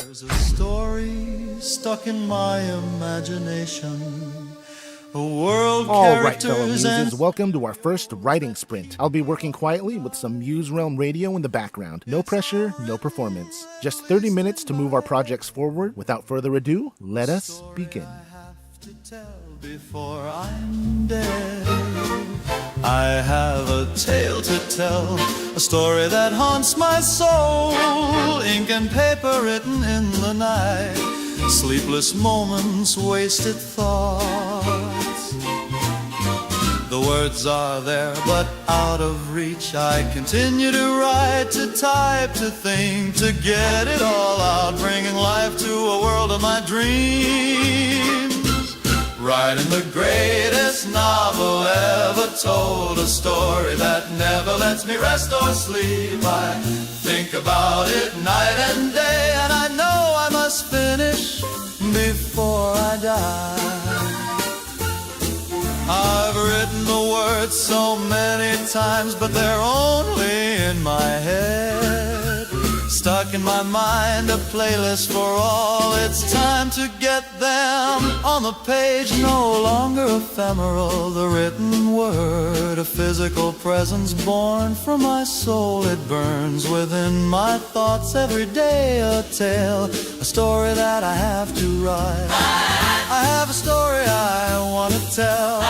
There's a story stuck in my imagination. All right, fellow muses, welcome to our first writing sprint. I'll be working quietly with some Muse Realm Radio in the background. No pressure, no performance. Just 30 minutes to move our projects forward. Without further ado, let us begin. Before I'm dead, I have a tale to tell, a story that haunts my soul. Ink and paper written in the night, sleepless moments, wasted thoughts. The words are there, but out of reach. I continue to write, to type, to think, to get it all out, bringing life to a world of my dreams. Writing the greatest novel ever told, a story that never lets me rest or sleep. I think about it night and day, and I know I must finish before I die. I've written the words so many times, but they're only in my head, stuck in my mind, a playlist for all. It's time to get them on the page, no longer ephemeral. The written word, a physical presence born from my soul. It burns within my thoughts every day, a tale, a story that I have to write. I have a story I want to tell,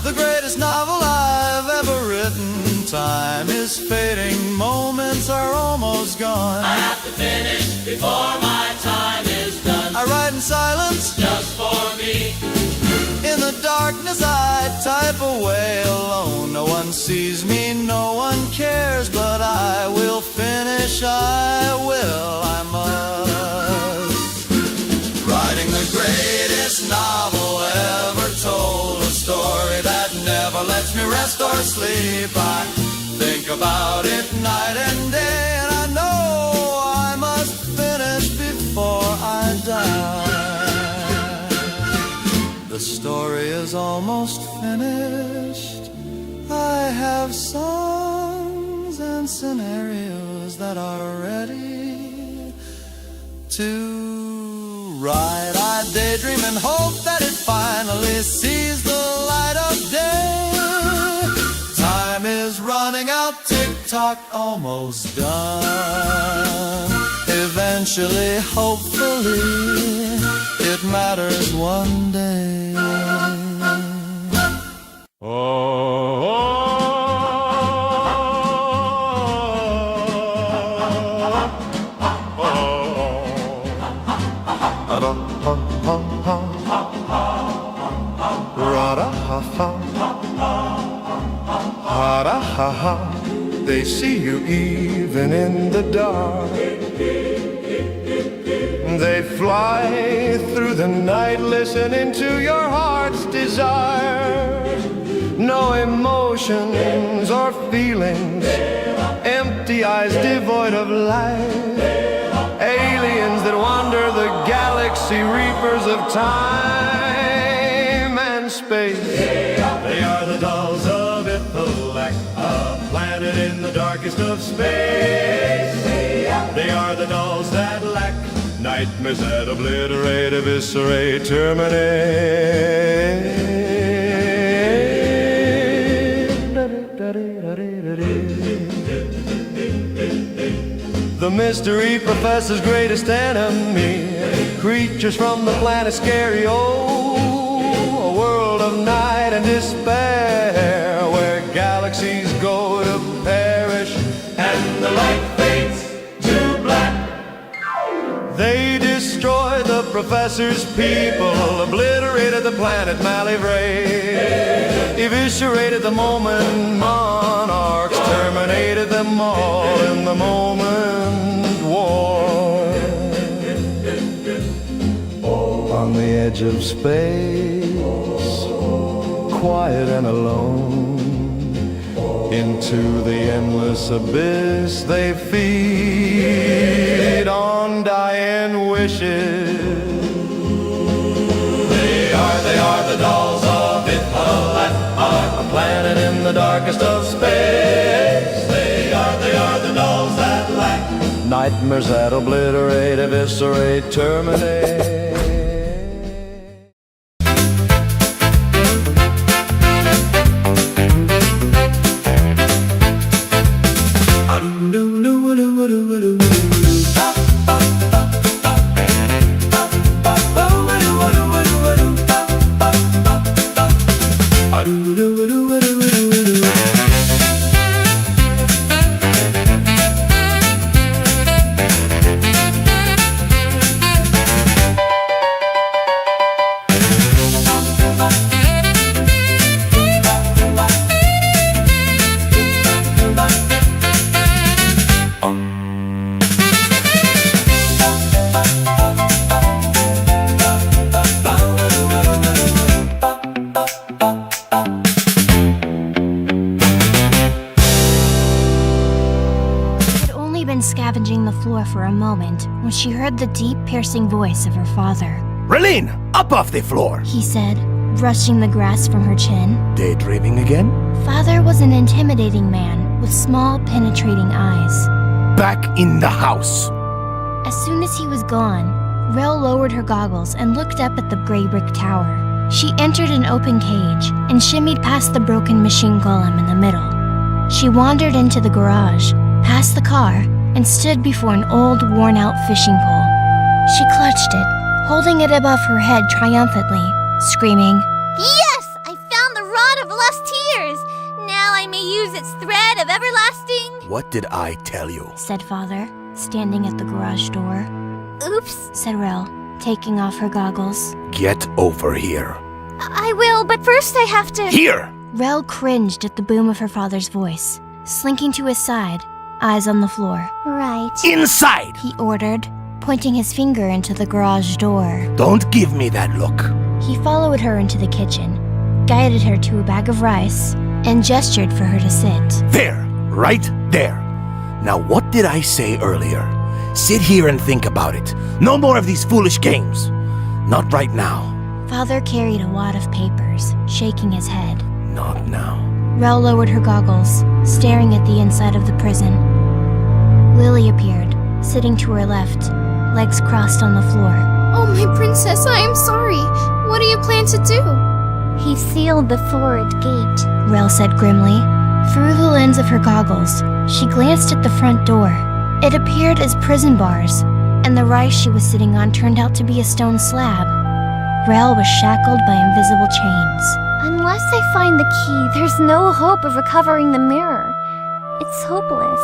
the greatest novel I've ever written. Time is fading, moments are almost gone. I have to finish before my time is done. I write in silence, just for me. In the darkness I type away alone. No one sees me, no one cares, but I will finish, I will, I must. Writing the greatest novel ever told, a story that never lets me rest or sleep. I think about it night and day, and I know I must finish before I die. The story is almost finished. I have songs and scenarios that are ready to write. I daydream and hope that it finally sees the light of day. Time is running out, tick-tock, almost done. Eventually, hopefully, it matters one day. They see you even in the dark. They fly through the night, listening to your heart's desire. No emotions or feelings, empty eyes devoid of light. Aliens that wander the galaxy, reapers of time and space. They are the dolls of Ipolak, a planet in the darkest of space. They are the dolls that lack nightmares that obliterate, eviscerate, terminate. The mystery professor's greatest enemy, creatures from the planet scary, oh, a world of night and despair, where galaxies go to perish And the light fades to black. They destroyed the professor's people, obliterated the planet Malivray, eviscerated the moment monarchs, terminated them all in the moment war. On the edge of space, quiet and alone, into the endless abyss they feed on dying wishes. They are the dolls of Ipolak, a planet in the darkest of space. They are the dolls that lack Nightmares that obliterate, eviscerate, terminate. Scavenging the floor for a moment when she heard the deep, piercing voice of her father. Relene, up off the floor! He said, brushing the grass from her chin. Daydreaming again? Father was an intimidating man with small, penetrating eyes. Back in the house! As soon as he was gone, Rel lowered her goggles and looked up at the gray brick tower. She entered an open cage and shimmied past the broken machine golem in the middle. She wandered into the garage, past the car, and stood before an old, worn-out fishing pole. She clutched it, holding it above her head triumphantly, screaming, "Yes! I found the rod of lost tears! Now I may use its thread of everlasting..." What did I tell you? said Father, standing at the garage door. "Oops," said Rel, taking off her goggles. Get over here. I will, but first I have to... Here! Rel cringed at the boom of her father's voice, slinking to his side, eyes on the floor. Right. Inside! He ordered, pointing his finger into the garage door. Don't give me that look. He followed her into the kitchen, guided her to a bag of rice, and gestured for her to sit. There! Right there! Now what did I say earlier? Sit here and think about it. No more of these foolish games. Not right now. Father carried a wad of papers, shaking his head. Not now. Rel lowered her goggles, staring at the inside of the prison. Lily appeared, sitting to her left, legs crossed on the floor. "Oh, my princess, I am sorry. What do you plan to do?" "He sealed the florid gate," Rel said grimly. Through the lens of her goggles, she glanced at the front door. It appeared as prison bars, and the rice she was sitting on turned out to be a stone slab. Rel was shackled by invisible chains. "Unless I find the key, there's no hope of recovering the mirror. It's hopeless."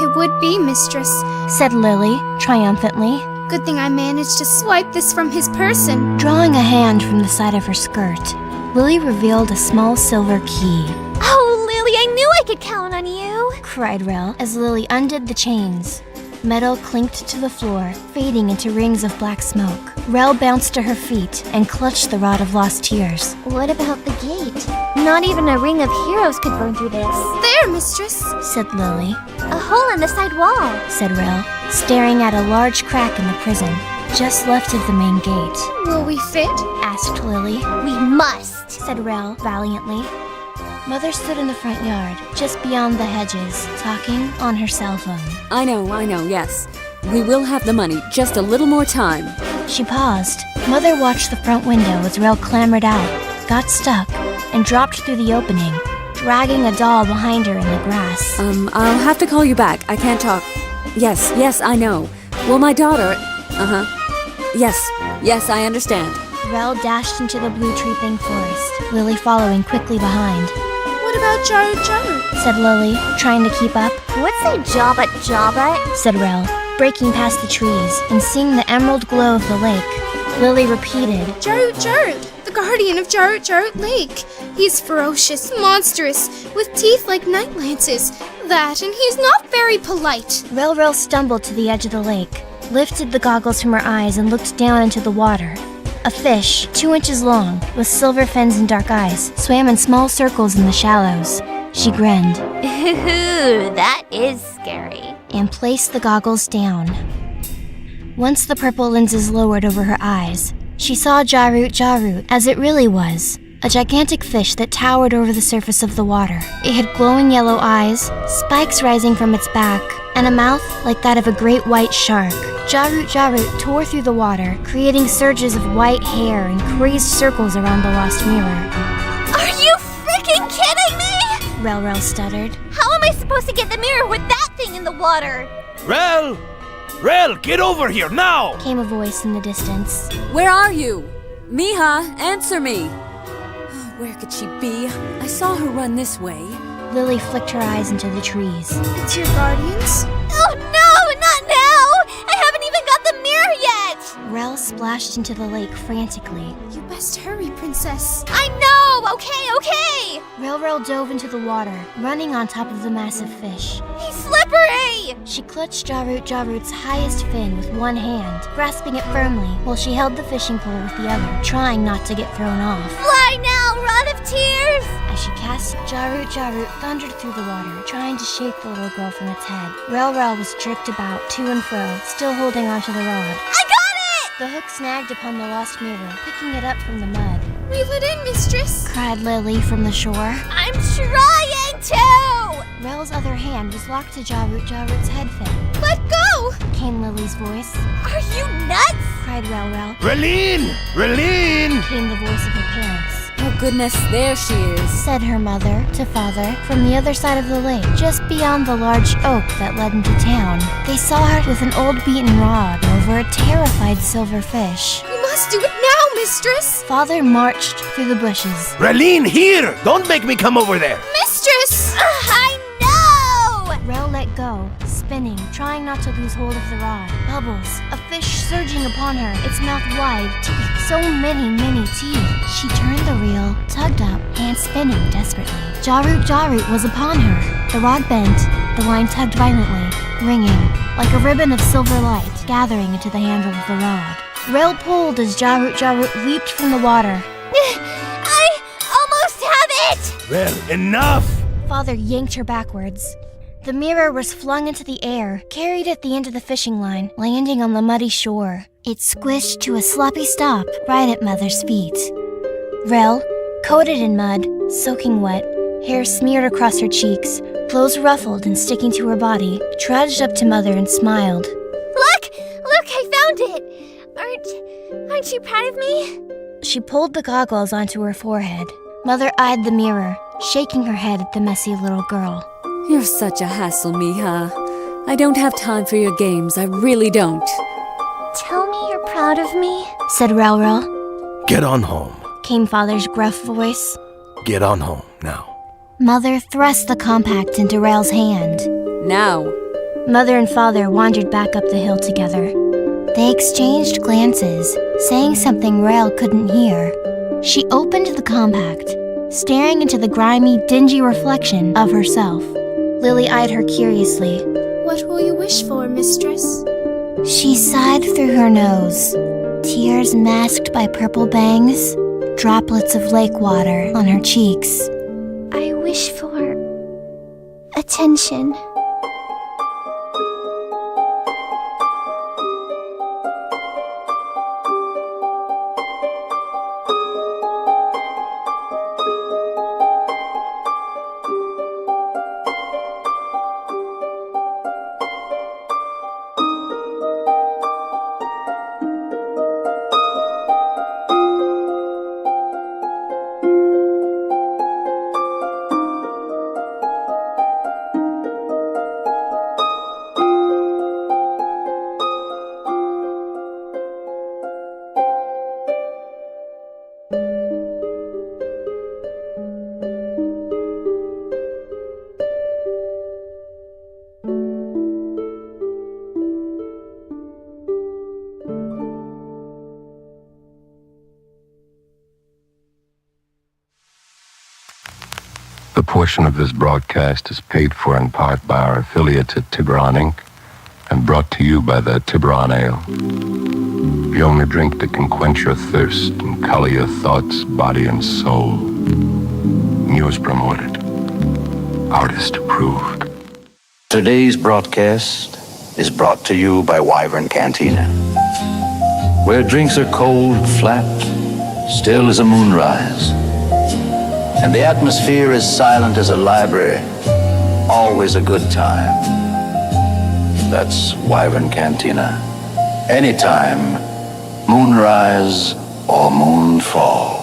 "It would be, mistress," said Lily, triumphantly. "Good thing I managed to swipe this from his person." Drawing a hand from the side of her skirt, Lily revealed a small silver key. "Oh, Lily, I knew I could count on you!" cried Rel as Lily undid the chains. Metal clinked to the floor, fading into rings of black smoke. Rel bounced to her feet and clutched the rod of lost tears. "What about the gate? Not even a ring of heroes could burn through this." "There, mistress," said Lily. "A hole in the side wall," said Rel, staring at a large crack in the prison, just left of the main gate. "Will we fit?" asked Lily. "We must," said Rel valiantly. Mother stood in the front yard, just beyond the hedges, talking on her cell phone. I know, yes. We will have the money, just a little more time." She paused. Mother watched the front window as Rel clambered out, got stuck, and dropped through the opening, dragging a doll behind her in the grass. I'll have to call you back. I can't talk. Yes, I know. Well, my daughter... Yes, I understand. Rel dashed into the blue tree thing forest, Lily following quickly behind. "What about Jaru?" said Lily, trying to keep up. "What's a Jabba?" said Rel, breaking past the trees and seeing the emerald glow of the lake. Lily repeated, Jaru, the guardian of Jaru Lake. He's ferocious, monstrous, with teeth like night lances. That, and he's not very polite." Rel stumbled to the edge of the lake, lifted the goggles from her eyes and looked down into the water. A fish, 2 inches long, with silver fins and dark eyes, swam in small circles in the shallows. She grinned. "Ooh, that is scary." And placed the goggles down. Once the purple lenses lowered over her eyes, she saw Jaru as it really was, a gigantic fish that towered over the surface of the water. It had glowing yellow eyes, spikes rising from its back, and a mouth like that of a great white shark. Jarut tore through the water, creating surges of white hair and crazed circles around the lost mirror. Are you freaking kidding me? Rel stuttered. How am I supposed to get the mirror with that thing in the water? Rel! Rel, get over here, now! Came a voice in the distance. Where are you? Miha, answer me! Where could she be? I saw her run this way. Lily flicked her eyes into the trees. It's your guardians? Oh no, not now! I haven't even got the mirror yet! Rel splashed into the lake frantically. You best hurry, princess. I know! Okay! Rel dove into the water, running on top of the massive fish. He's slippery! She clutched Jarut's highest fin with one hand, grasping it firmly while she held the fishing pole with the other, trying not to get thrown off. Fly now, rod of tears! As she cast Jarut thundered through the water, trying to shake the little girl from its head. Rel was jerked about, to and fro, still holding onto the rod. I got it! The hook snagged upon the lost mirror, picking it up from the mud. Reel it in, mistress! Cried Lily from the shore. I'm trying to! Rel's other hand was locked to Jarut's head fin. Let go! Came Lily's voice. Are you nuts? Cried Rel. Raleen! Came the voice of her parents. Oh goodness, there she is. Said her mother to father from the other side of the lake, just beyond the large oak that led into town. They saw her with an old beaten rod over a terrified silver fish. You must do it now, mistress! Father marched through the bushes. Raleen, here! Don't make me come over there! Mistress! I know! Rel let go, spinning, trying not to lose hold of the rod. Bubbles, a fish surging upon her, its mouth wide, teeth, so many teeth. She turned the reel, tugged up, hand spinning desperately. Jarut was upon her. The rod bent, the line tugged violently, ringing, like a ribbon of silver light, gathering into the handle of the rod. Rel pulled as Jarut leaped from the water. I almost have it! Rel, enough! Father yanked her backwards. The mirror was flung into the air, carried at the end of the fishing line, landing on the muddy shore. It squished to a sloppy stop right at Mother's feet. Rel, coated in mud, soaking wet, hair smeared across her cheeks, clothes ruffled and sticking to her body, trudged up to Mother and smiled. Look, I found it! Aren't you proud of me? She pulled the goggles onto her forehead. Mother eyed the mirror, shaking her head at the messy little girl. You're such a hassle, Miha. I don't have time for your games, I really don't. Tell me you're proud of me, said Rel. Get on home. Came Father's gruff voice. Get on home, now. Mother thrust the compact into Rel's hand. Now. Mother and Father wandered back up the hill together. They exchanged glances, saying something Rel couldn't hear. She opened the compact, staring into the grimy, dingy reflection of herself. Lily eyed her curiously. What will you wish for, mistress? She sighed through her nose, tears masked by purple bangs, droplets of lake water on her cheeks. I wish for attention. The portion of this broadcast is paid for in part by our affiliates at Tiburon Inc. and brought to you by the Tiburon Ale. The only drink that can quench your thirst and color your thoughts, body, and soul. Muse promoted. Artist approved. Today's broadcast is brought to you by Wyvern Cantina, where drinks are cold, flat, still as a moonrise, And the atmosphere is silent as a library. Always a good time. That's Wyvern Cantina. Anytime, moonrise or moonfall.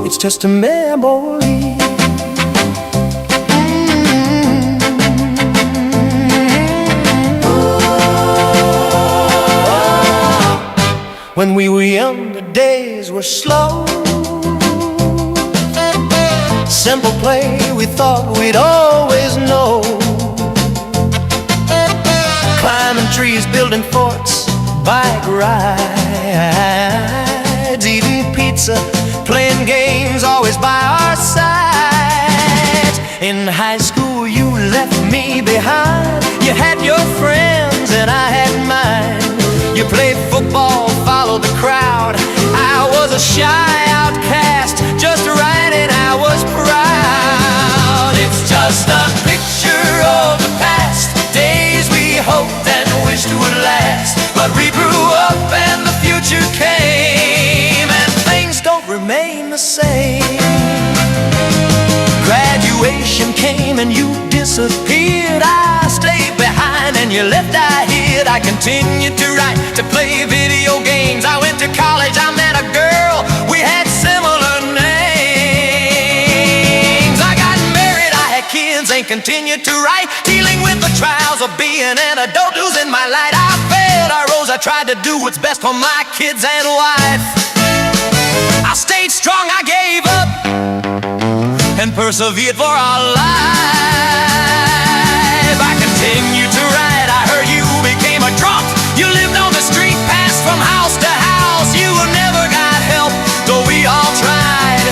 It's just a memory. When we were young, the days were slow. Simple play, we thought we'd always know. Climbing trees, building forts, bike rides, eating pizza, playing games, always by our side. In high school, you left me behind. You had your friends and I had mine. You played football, followed the crowd. I was a shy outcast, just right, and I was proud. It's just a picture of the past, days we hoped and wished would last. But we grew up and the future came, and things don't remain the same. Graduation came and you disappeared. I stayed behind and you left, I hid. I continued to write, to play video games. I went to college, I met a girl, we had similar names. I got married, I had kids and continued to write, dealing with the trials of being an adult, losing my light. I failed, I rose, I tried to do what's best for my kids and wife. I stayed strong, I gave up and persevered for our life. I continued to write, I heard you became a drunk. You lived on the street, passed from house to house. You never got help, though we all tried.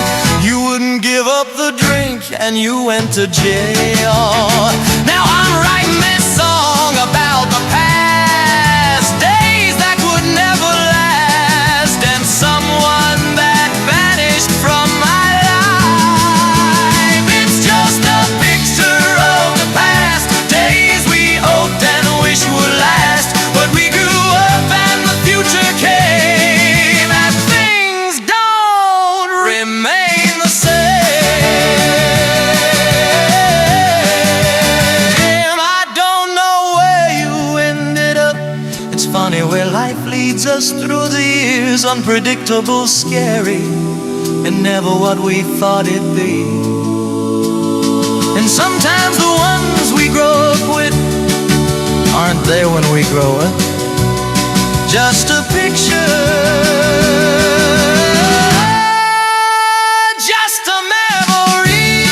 You wouldn't give up the drink and you went to jail. Now I'm writing this song about the past, days that would never last, and someone that vanished from my life. It's just a picture of the past, days we hoped and wished would last. But we grew up and the future came, and things don't remain the same. I don't know where you ended up. It's funny where life leads us through the years. Unpredictable, scary, and never what we thought it'd be. And sometimes the ones we grow up with aren't there when we grow up. Just a picture, just a memory,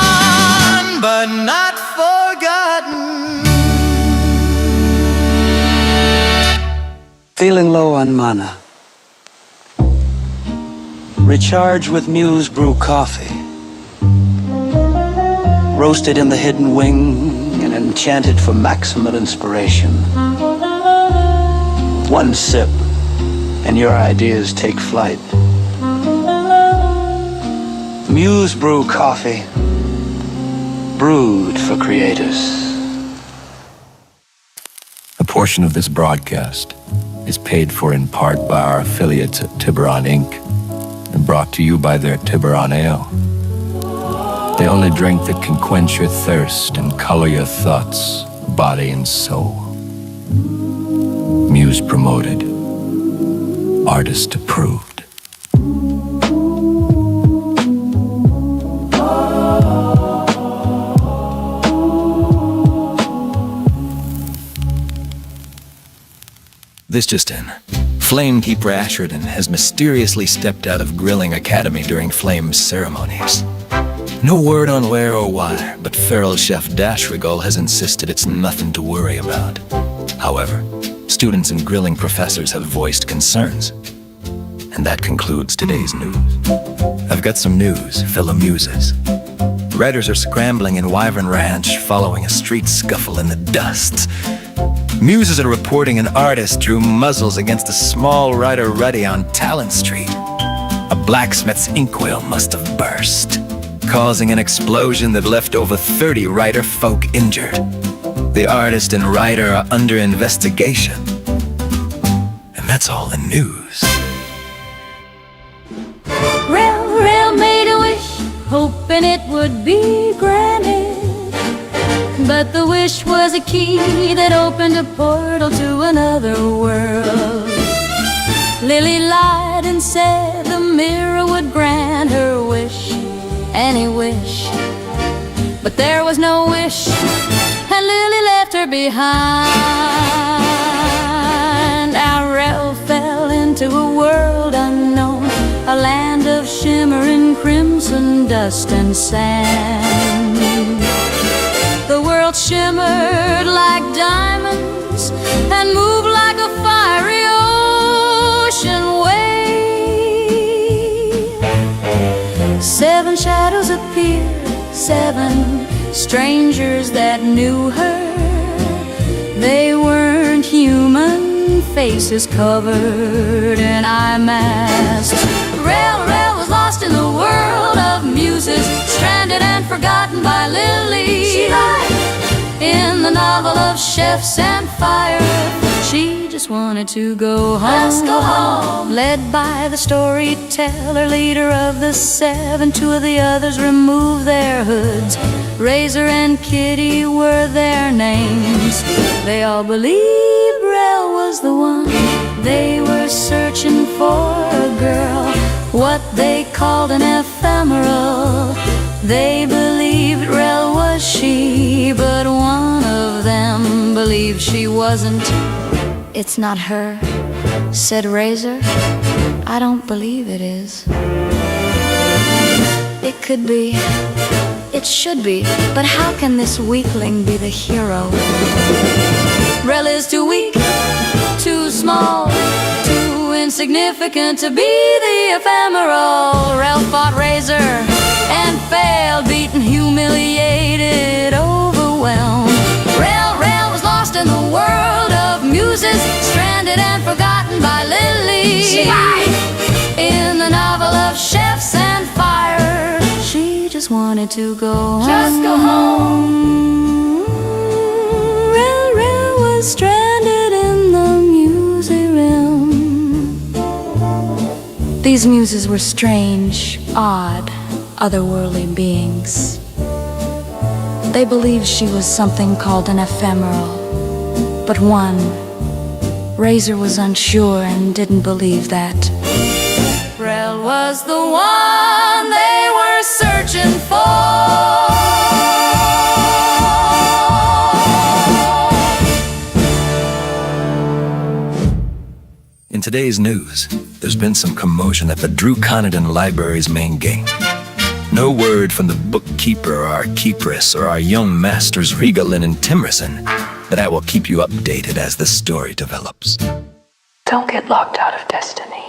gone but not forgotten. Feeling low on mana? Recharge with Muse Brew coffee. Roasted in the hidden wing and enchanted for maximum inspiration. One sip and your ideas take flight. Muse Brew coffee, brewed for creators. A portion of this broadcast is paid for in part by our affiliates at Tiburon Inc. and brought to you by their Tiburon Ale. The only drink that can quench your thirst and color your thoughts, body and soul. Muse promoted. Artist approved. This just in. Flamekeeper Asherton has mysteriously stepped out of Grilling Academy during Flame's ceremonies. No word on where or why, but feral chef Dashrigal has insisted it's nothing to worry about. However, students and grilling professors have voiced concerns. And that concludes today's news. I've got some news, fellow muses. Writers are scrambling in Wyvern Ranch following a street scuffle in the dust. Muses are reporting an artist drew muzzles against a small writer Ruddy on Talent Street. A blacksmith's inkwell must have burst. causing an explosion that left over 30 writer folk injured. The artist and writer are under investigation. And that's all the news. Rel made a wish, hoping it would be granted. But the wish was a key that opened a portal to another world. Lily lied and said the mirror would grant her wish, any wish. But there was no wish, and Lily left her behind. Arel fell into a world unknown, a land of shimmering crimson dust and sand. The world shimmered like diamonds and moved like a fiery ocean wave. 7 shadows appeared, 7 strangers that knew her. They weren't human, faces covered in eye masks. Rel was lost in the world of muses, stranded and forgotten by Lily. She lied in the novel of chefs and fire. She just wanted to go home. Let's go home. Led by the storyteller, leader of the 7, 2 of the others removed their hoods. Razor and Kitty were their names. They all believed Rel was the one. They were searching for a girl, what they called an ephemeral. They believed Rel was she, but one of them believed she wasn't. It's not her, said Razor. I don't believe it is. It could be, it should be, but how can this weakling be the hero? Rel is too weak, too small, too insignificant to be the ephemeral. Rel fought Razor and failed, beaten, humiliated, overwhelmed. Rel was lost in the world of muses, stranded and forgotten by Lily. She lied in the novel of chefs and fire. She just wanted to go home. Just go home. Rel was stranded in the Muse Realm. These muses were strange, odd, otherworldly beings. They believed she was something called an ephemeral. But one, Razor, was unsure and didn't believe that. Rel was the one they were searching for. In today's news, there's been some commotion at the Drew Conadon Library's main gate. No word from the bookkeeper or our keepress or our young masters Regalin and Timerson, but I will keep you updated as the story develops. Don't get locked out of destiny.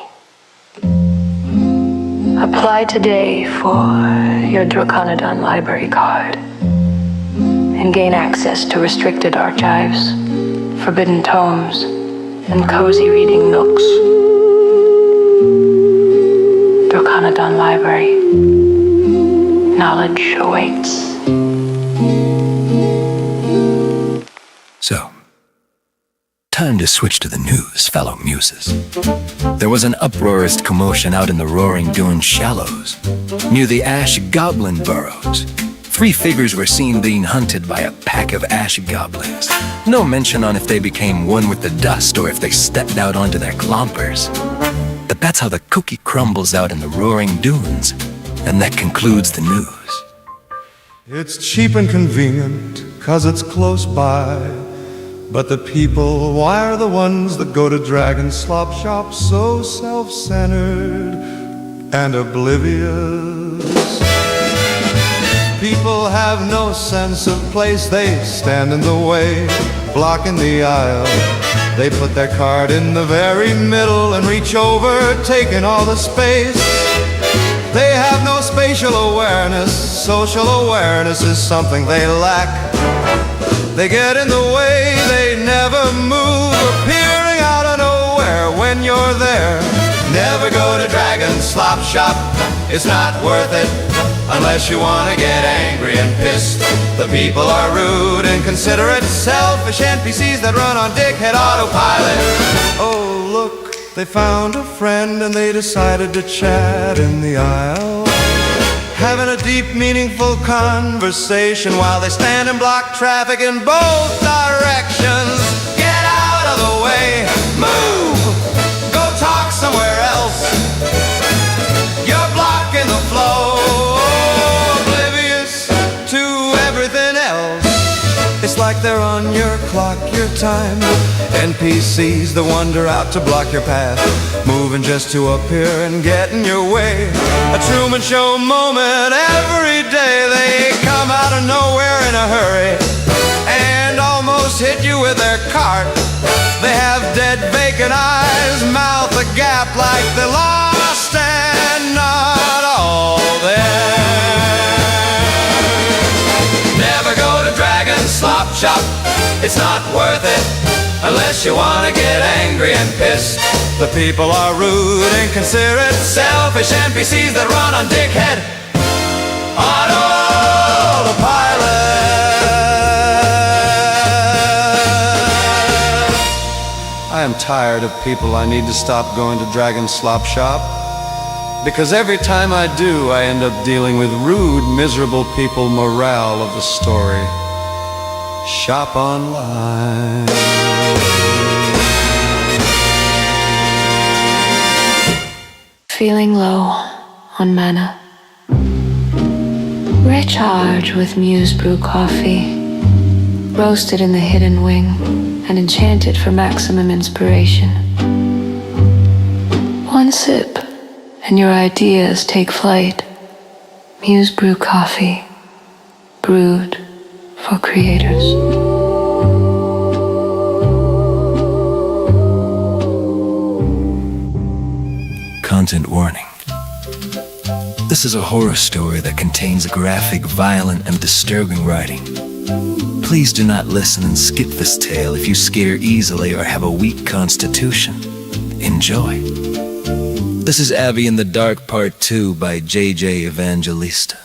Apply today for your Draconodon library card and gain access to restricted archives, forbidden tomes, and cozy reading nooks. Draconodon Library. Knowledge awaits. So, time to switch to the news, fellow muses. There was an uproarious commotion out in the roaring dune shallows, near the ash goblin burrows. 3 figures were seen being hunted by a pack of ash goblins. No mention on if they became one with the dust or if they stepped out onto their clompers. But that's how the cookie crumbles out in the roaring dunes, and that concludes the news. It's cheap and convenient, 'cause it's close by. But the people, why are the ones that go to Dragon Slop Shop so self-centered and oblivious? People have no sense of place, they stand in the way, blocking the aisle. They put their card in the very middle and reach over, taking all the space. They have no spatial awareness, social awareness is something they lack. They get in the way, they never move, appearing out of nowhere when you're there. Never go to Dragon slop shop. It's not worth it unless you wanna get angry and pissed. The people are rude, inconsiderate, selfish NPCs that run on dickhead autopilot. Oh, look, they found a friend and they decided to chat in the aisle, having a deep, meaningful conversation while they stand and block traffic in both directions. Get out of the way, move, go talk somewhere else. You're blocking the flow, oblivious to everything else. It's like they're on your clock, your time. NPCs that wander out to block your path, moving just to appear and get in your way. A Truman Show moment every day. They come out of nowhere in a hurry and almost hit you with their cart. They have dead vacant eyes, mouth agape like they're lost and not all there. Never go to Dragon's Slop Shop. It's not worth it unless you wanna get angry and pissed. The people are rude, inconsiderate, selfish NPCs that run on dickhead autopilot. I am tired of people. I need to stop going to Dragon's Slop Shop, because every time I do, I end up dealing with rude, miserable people. Morale of the story: shop online. Feeling low on mana? Recharge with Muse Brew coffee, roasted in the hidden wing and enchanted for maximum inspiration. One sip and your ideas take flight. Muse Brew coffee, brewed for creators. Content warning. This is a horror story that contains graphic, violent, and disturbing writing. Please do not listen and skip this tale if you scare easily or have a weak constitution. Enjoy. This is Abby in the Dark Part 2 by J.J. Evangelista.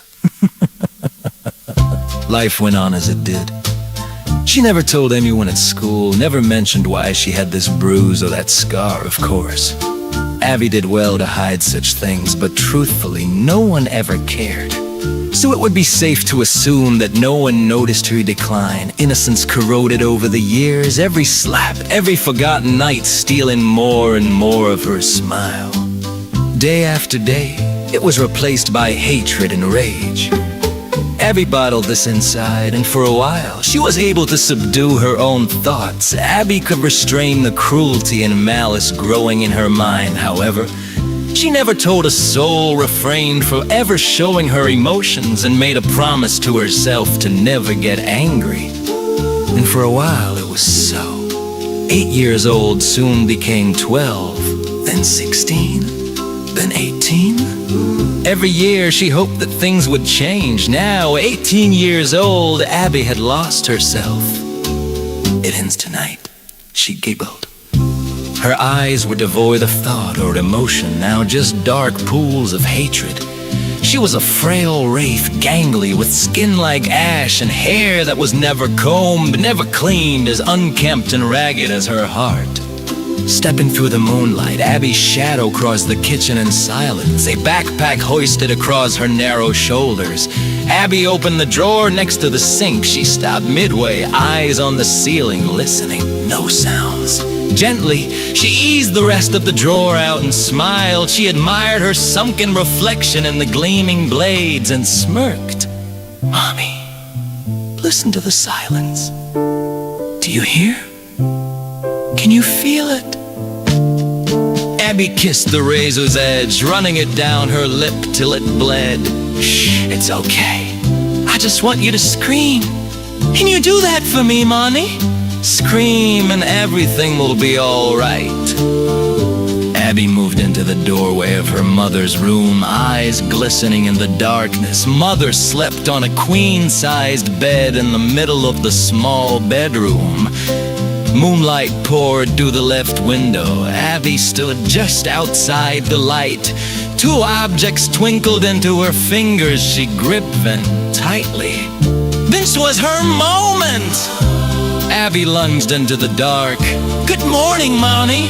Life went on as it did. She never told anyone at school, never mentioned why she had this bruise or that scar, of course. Abby did well to hide such things, but truthfully, no one ever cared. So it would be safe to assume that no one noticed her decline. Innocence corroded over the years, every slap, every forgotten night stealing more and more of her smile. Day after day, it was replaced by hatred and rage. Abby bottled this inside, and for a while, she was able to subdue her own thoughts. Abby could restrain the cruelty and malice growing in her mind. However, she never told a soul, refrained from ever showing her emotions, and made a promise to herself to never get angry. And for a while, it was so. 8 years old soon became 12, then 16, then 18. Every year she hoped that things would change. Now, 18 years old, Abby had lost herself. It ends tonight, she giggled. Her eyes were devoid of thought or emotion, now just dark pools of hatred. She was a frail wraith, gangly, with skin like ash and hair that was never combed, never cleaned, as unkempt and ragged as her heart. Stepping through the moonlight, Abby's shadow crossed the kitchen in silence, a backpack hoisted across her narrow shoulders. Abby opened the drawer next to the sink. She stopped midway, eyes on the ceiling, listening. No sounds. Gently, she eased the rest of the drawer out and smiled. She admired her sunken reflection in the gleaming blades and smirked. Mommy, listen to the silence. Do you hear? Can you feel it? Abby kissed the razor's edge, running it down her lip till it bled. Shh, it's okay. I just want you to scream. Can you do that for me, Mommy? Scream and everything will be all right. Abby moved into the doorway of her mother's room, eyes glistening in the darkness. Mother slept on a queen-sized bed in the middle of the small bedroom. Moonlight poured through the left window. Abby stood just outside the light. Two objects twinkled into her fingers. She gripped them tightly. This was her moment! Abby lunged into the dark. Good morning, Mommy!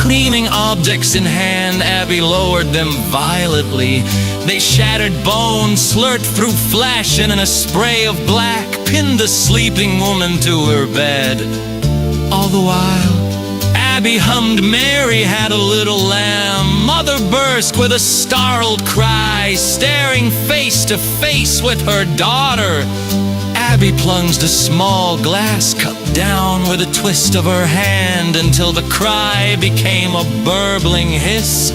Gleaming objects in hand, Abby lowered them violently. They shattered bones, slurred through flesh, and in a spray of black, pinned the sleeping woman to her bed. All the while, Abby hummed Mary Had a Little Lamb. Mother burst with a startled cry, staring face to face with her daughter. Abby plunged a small glass cup down with a twist of her hand until the cry became a burbling hiss.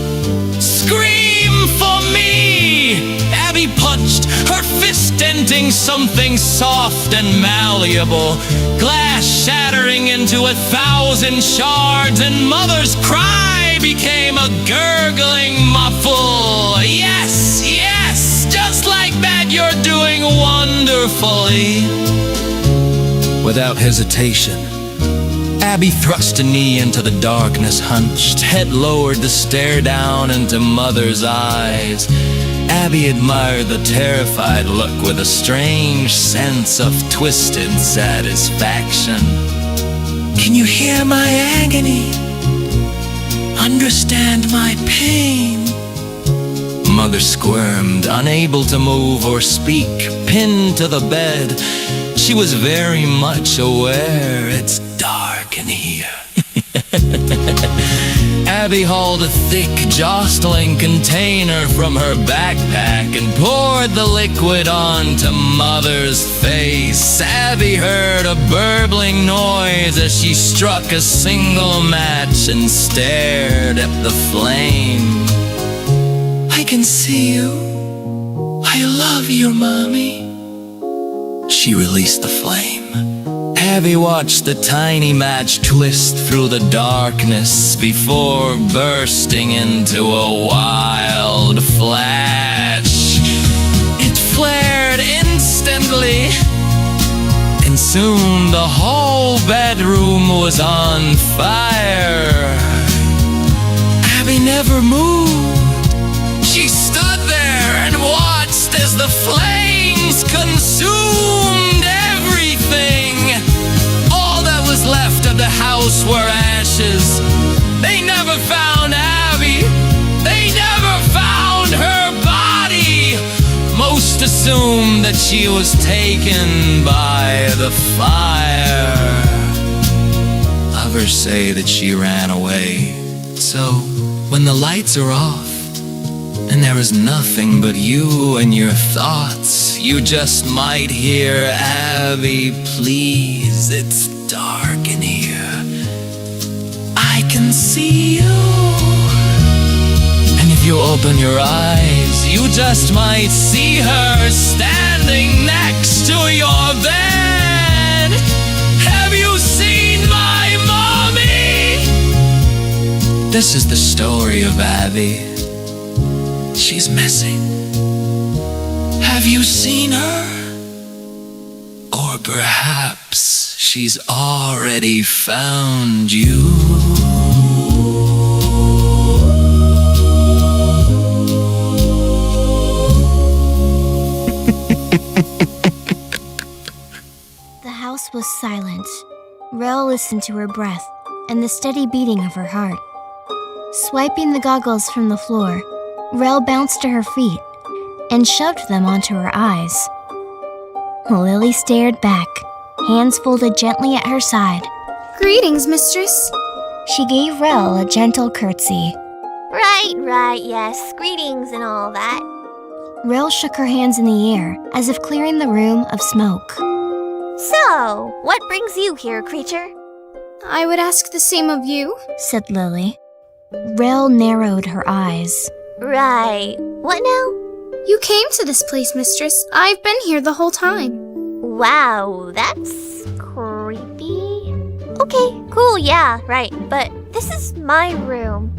Scream for me! Abby punched, her fist denting something soft and malleable. Glass shattering into 1,000 shards, and Mother's cry became a gurgling muffle. Yes, yes, just like that, you're doing wonderfully. Without hesitation, Abby thrust a knee into the darkness, hunched, head lowered to stare down into Mother's eyes. Abby admired the terrified look with a strange sense of twisted satisfaction. Can you hear my agony? Understand my pain? Mother squirmed, unable to move or speak, pinned to the bed. She was very much aware it's dark in here. Abby hauled a thick, jostling container from her backpack and poured the liquid onto Mother's face. Abby heard a burbling noise as she struck a single match and stared at the flame. I can see you. I love you, Mommy. She released the flame. Abby watched the tiny match twist through the darkness before bursting into a wild flash. It flared instantly, and soon the whole bedroom was on fire. Abby never moved. She stood there and watched as the flames consumed everything. All that was left of the house were ashes. They never found Abby. They never found her body. Most assumed that she was taken by the fire. Others say that she ran away. So, when the lights are off, and there is nothing but you and your thoughts, you just might hear, Abby, please, it's dark in here. I can see you. And if you open your eyes, you just might see her standing next to your bed. Have you seen my mommy? This is the story of Abby. She's missing. Have you seen her? Or perhaps she's already found you. The house was silent. Rel listened to her breath and the steady beating of her heart. Swiping the goggles from the floor, Rel bounced to her feet and shoved them onto her eyes. Lily stared back, hands folded gently at her side. Greetings, mistress. She gave Rel a gentle curtsy. Right, yes. Greetings and all that. Rel shook her hands in the air as if clearing the room of smoke. So, what brings you here, creature? I would ask the same of you, said Lily. Rel narrowed her eyes. Right. What now? You came to this place, mistress. I've been here the whole time. Wow, that's creepy. Okay, cool, yeah, right. But this is my room.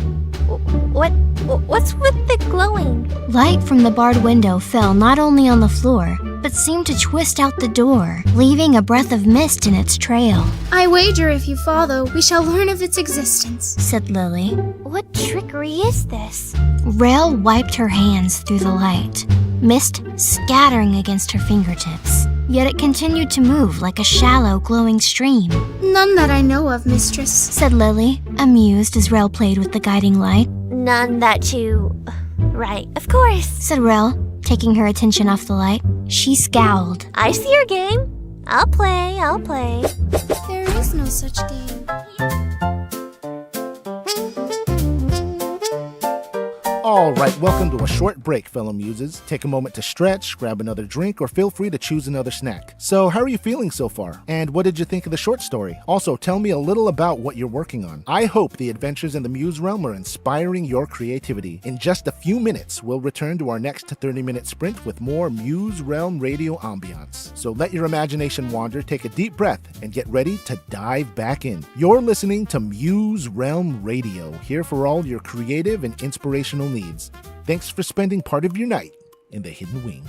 What's with the glowing? Light from the barred window fell not only on the floor, but seemed to twist out the door, leaving a breath of mist in its trail. I wager if you follow, we shall learn of its existence, said Lily. What trickery is this? Rail wiped her hands through the light, mist scattering against her fingertips. Yet it continued to move like a shallow, glowing stream. None that I know of, mistress, said Lily, amused as Rel played with the guiding light. None that you... Right, of course, said Rel, taking her attention off the light. She scowled. I see your game. I'll play. There is no such game. All right, welcome to a short break, fellow muses. Take a moment to stretch, grab another drink, or feel free to choose another snack. So, how are you feeling so far? And what did you think of the short story? Also, tell me a little about what you're working on. I hope the adventures in the Muse Realm are inspiring your creativity. In just a few minutes, we'll return to our next 30-minute sprint with more Muse Realm Radio ambience. So let your imagination wander, take a deep breath, and get ready to dive back in. You're listening to Muse Realm Radio, here for all your creative and inspirational needs. Thanks for spending part of your night in the Hidden Wing.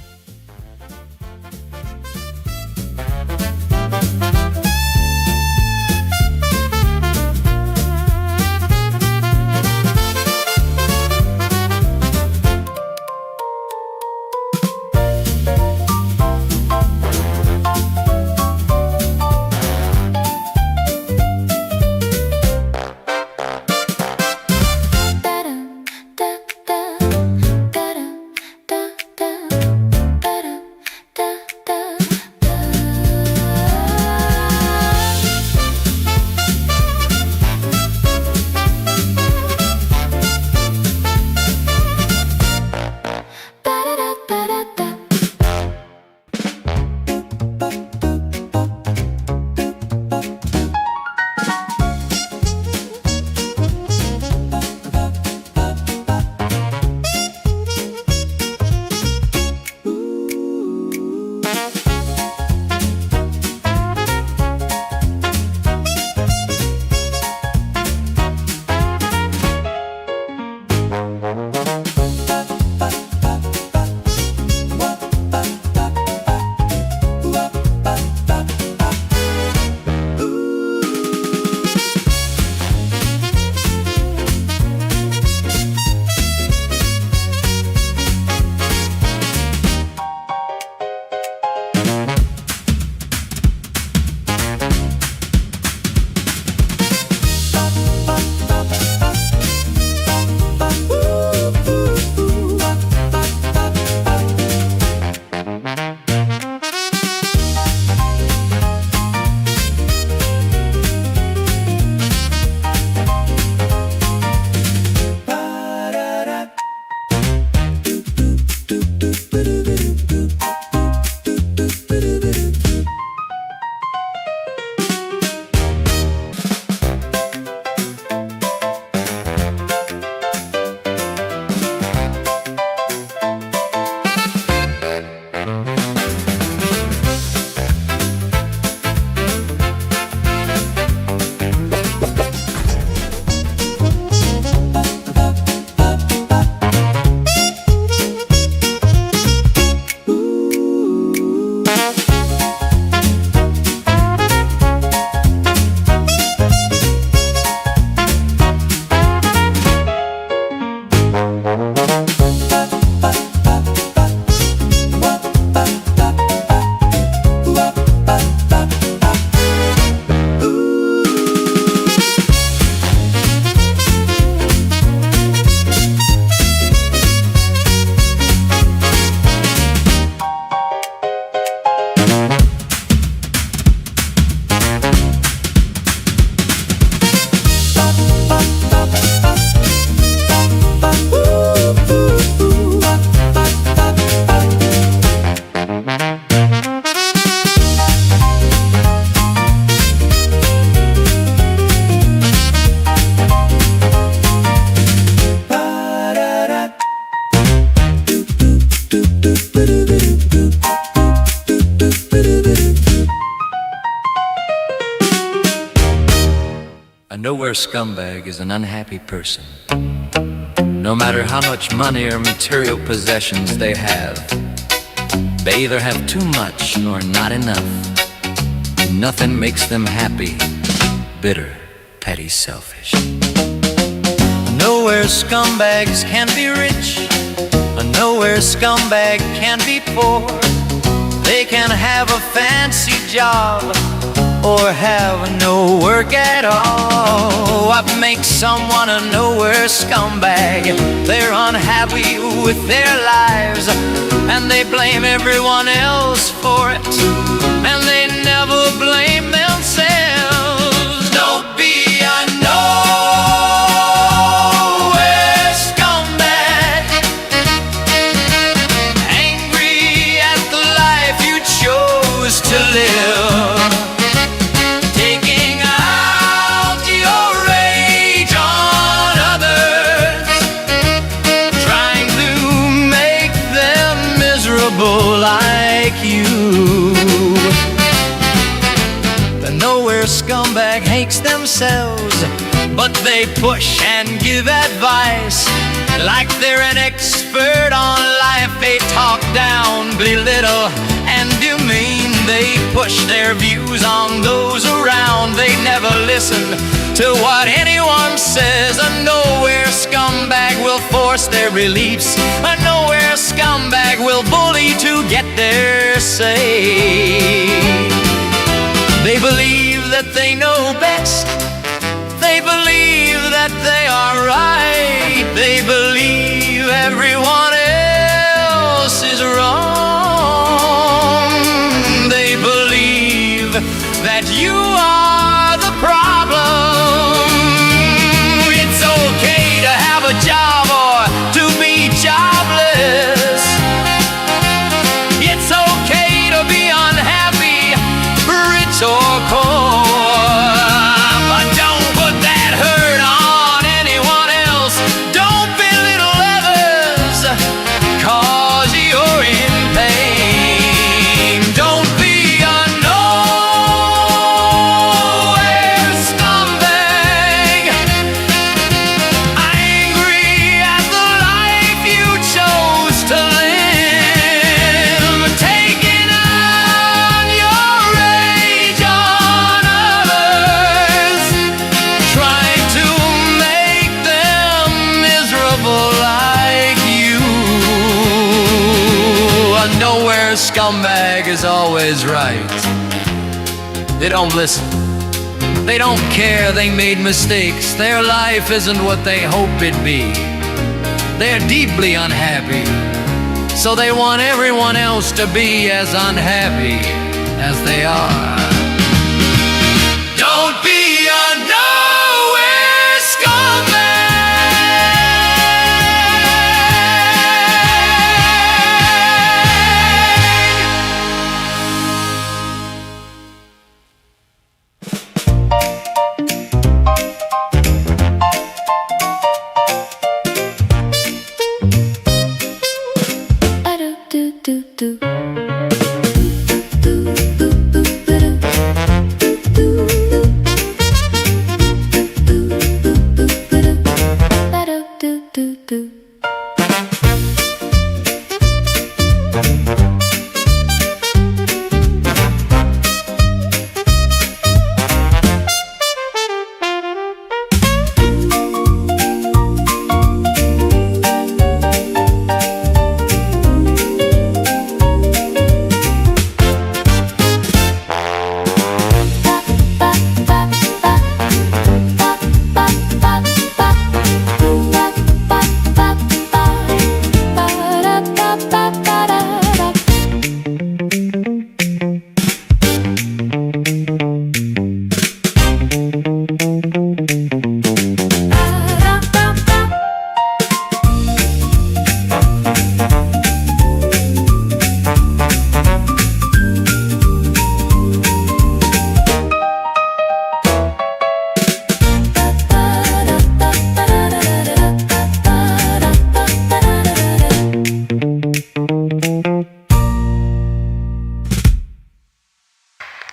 A nowhere scumbag is an unhappy person, no matter how much money or material possessions they have. They either have too much or not enough. Nothing makes them happy. Bitter, petty, selfish. Nowhere scumbags can be rich. Nowhere scumbag can be poor. They can have a fancy job or have no work at all. What makes someone a nowhere scumbag? They're unhappy with their lives, and they blame everyone else for it, and they never blame themselves. Don't be a nowhere scumbag, angry at the life you chose to live, taking out your rage on others, trying to make them miserable like you. The nowhere scumbag hates themselves, but they push and give advice like they're an expert on life. They talk down, belittle, and demean. They push their views on those around. They never listen to what anyone says. A nowhere scumbag will force their beliefs. A nowhere scumbag will bully to get their say. They believe that they know best. They believe that they are right. They believe everyone else is wrong. They believe that you are the problem. It's okay to have a job or to be jobless. It's okay to be unhappy, rich or poor. But don't put that hurt on anyone else. Don't belittle others, 'cause you're in pain. Don't be a nowhere scumbag, angry at the life you chose to live, taking on your rage on others, trying to make them miserable like you. A nowhere scumbag is always right. They don't listen. They don't care they made mistakes. Their life isn't what they hoped it'd be. They're deeply unhappy, so they want everyone else to be as unhappy as they are. Don't be a nowhere scumbag.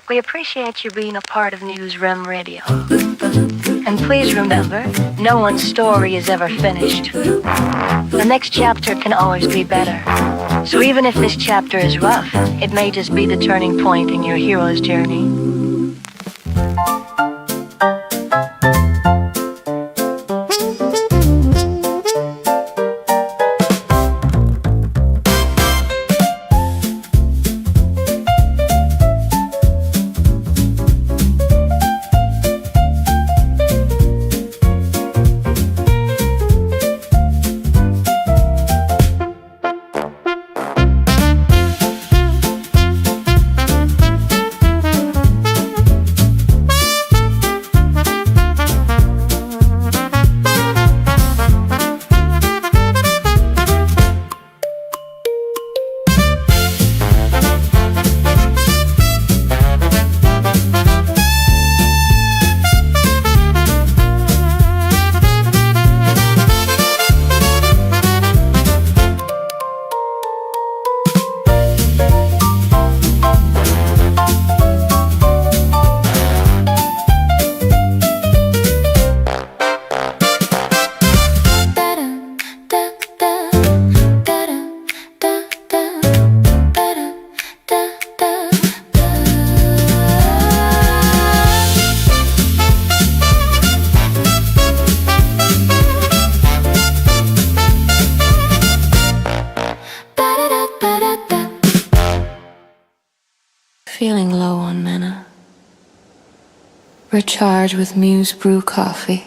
We appreciate you being a part of Muse Realm Radio. And please remember, no one's story is ever finished. The next chapter can always be better. So even if this chapter is rough, it may just be the turning point in your hero's journey. Feeling low on mana. Recharged with Muse brew coffee.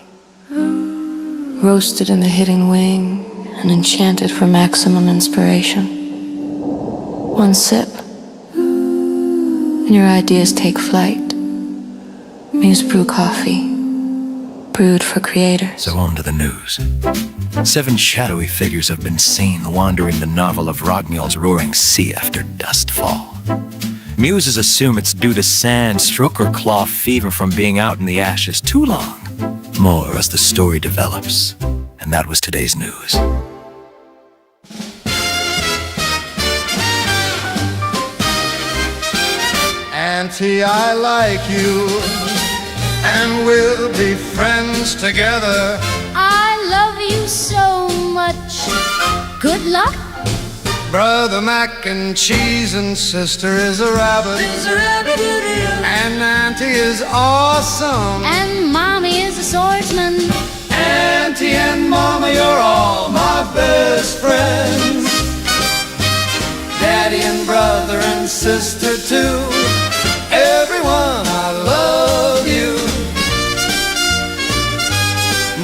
Roasted in the hidden wing and enchanted for maximum inspiration. One sip, and your ideas take flight. Muse brew coffee, brewed for creators. So on to the news. 7 shadowy figures have been seen wandering the novel of Rognjol's roaring sea after dustfall. Muses assume it's due to sand, stroke, or claw fever from being out in the ashes too long. More as the story develops. And that was today's news. Auntie, I like you, and we'll be friends together. I love you so much. Good luck. Brother Mac and cheese and sister is a rabbit. And Auntie is awesome. And Mommy is a swordsman. Auntie and Mama, you're all my best friends. Daddy and brother and sister too. Everyone, I love you.